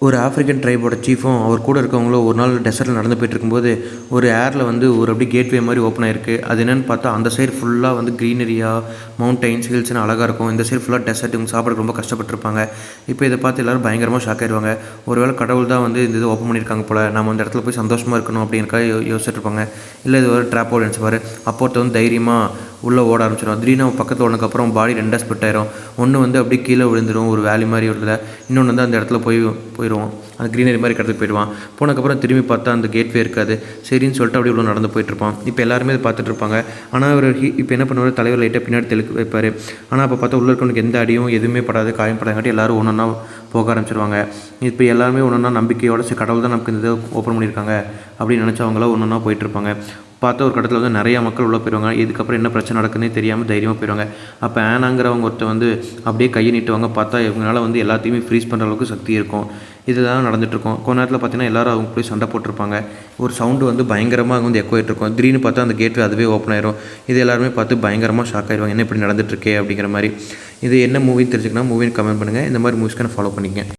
ஒரு ஆஃப்ரிக்கன் ட்ரைபோட சீஃபும் அவர் கூட இருக்கவங்களும் ஒரு நாள் டெசர்ட்டில் நடந்து போயிட்டு இருக்கும்போது ஒரு ஏரில் வந்து ஒரு அப்படியே கேட்வே மாதிரி ஓப்பன் ஆயிருக்கு. அது என்னென்னு பார்த்தா அந்த சைடு ஃபுல்லாக வந்து க்ரீனரியாக மவுண்டைன்ஸ் ஹில்ஸ்னு அழகாக இருக்கும். இந்த சைடு ஃபுல்லாக டெசர்ட். இவங்க சாப்பிட ரொம்ப கஷ்டப்பட்டுருப்பாங்க. இப்போ இதை பார்த்து எல்லோரும் பயங்கரமாக ஷாக் ஆயிடுவாங்க. ஒருவேளை கடவுள் தான் வந்து இந்த இது ஓப்பன் பண்ணியிருக்காங்க போல், நம்ம அந்த இடத்துல போய் சந்தோஷமாக இருக்கணும் அப்படிங்கிறக்காக யோசிச்சுட்டு இருப்பாங்க. இல்லை இது ஒரு ட்ராப்போடு நினச்சிப்பார். அப்போ வந்து தைரியமாக உள்ளே ஓட ஆரம்பிச்சிடும். திடீர்னு அவன் பக்கத்தில் ஓனதுக்கப்புறம் பாடி ரெண்டாக ஸ்பிட் ஆயிரும். ஒன்று வந்து அப்படியே கீழே விழுந்துடும் ஒரு வேலி மாதிரி ஒரு இதில். இன்னொன்று வந்து அந்த இடத்துல போயிடுவோம். அந்த க்ரீனரி மாதிரி இடத்துக்கு போயிடுவான். போனதுக்கப்புறம் திரும்பி பார்த்தா அந்த கேட்வே இருக்காது. சரின்னு சொல்லிட்டு அப்படியே இவ்வளோ நடந்து போயிட்டுருப்பான். இப்போ எல்லாருமே அதை பார்த்துட்டு இருப்பாங்க. ஆனால் அவர் இப்போ என்ன பண்ணுவார், தலைவர் லைட்டாக பின்னாடி தெளிக்க வைப்பார். ஆனால் அப்போ பார்த்தா உள்ள இருக்கவனுக்கு எந்த அடியும் எதுவுமே படாது, காயம் படாதங்காட்டி எல்லோரும் ஒன்று ஒன்றா போக ஆரம்பிச்சிருவாங்க. இப்போ எல்லாருமே ஒன்று ஒன்றா நம்பிக்கையோட கடவுள் தான் நமக்கு இந்த இதை ஓப்பன் பண்ணியிருக்காங்க அப்படின்னு நினச்சவங்களாம் ஒன்று ஒன்றா போயிட்டுருப்பாங்க. பார்த்தா ஒரு கட்டத்தில் வந்து நிறையா மக்கள் உள்ளே போயிடுவாங்க. இதுக்கப்புறம் என்ன பிரச்சனை நடக்குதுன்னே தெரியாமல் தைரியமாக போயிடுவாங்க. அப்போ ஆனாங்கிறவங்க ஒருத்தர் வந்து அப்படியே கையை நீட்டுவாங்க. பார்த்தா இவங்களால வந்து எல்லாத்தையுமே ஃப்ரீஸ் பண்ணுற அளவுக்கு சக்தி இருக்கும். இதுதான் நடந்துகிட்ருக்கும். கொஞ்ச நேரத்தில் பார்த்தீங்கன்னா எல்லோரும் அவங்க போய் சண்டை போட்டிருப்பாங்க. ஒரு சவுண்டு வந்து பயங்கரமாக அங்கே வந்து எக்கோ ஆகிட்ருக்கும். திடீர்னு பார்த்தா அந்த கேட்வே அதுவே ஓப்பன் ஆயிரும். இது எல்லாருமே பார்த்து பயங்கரமாக ஷாக் ஆயிடுவாங்க. என்ன இப்படி நடந்துகிட்ருக்கே அப்படிங்கிற மாதிரி. இது என்ன மூவின்னு தெரிஞ்சுக்கணும், மூவின்னு கமெண்ட் பண்ணுங்கள். இந்த மாதிரி மூவிஸ்க்கான ஃபாலோ பண்ணிக்கங்க.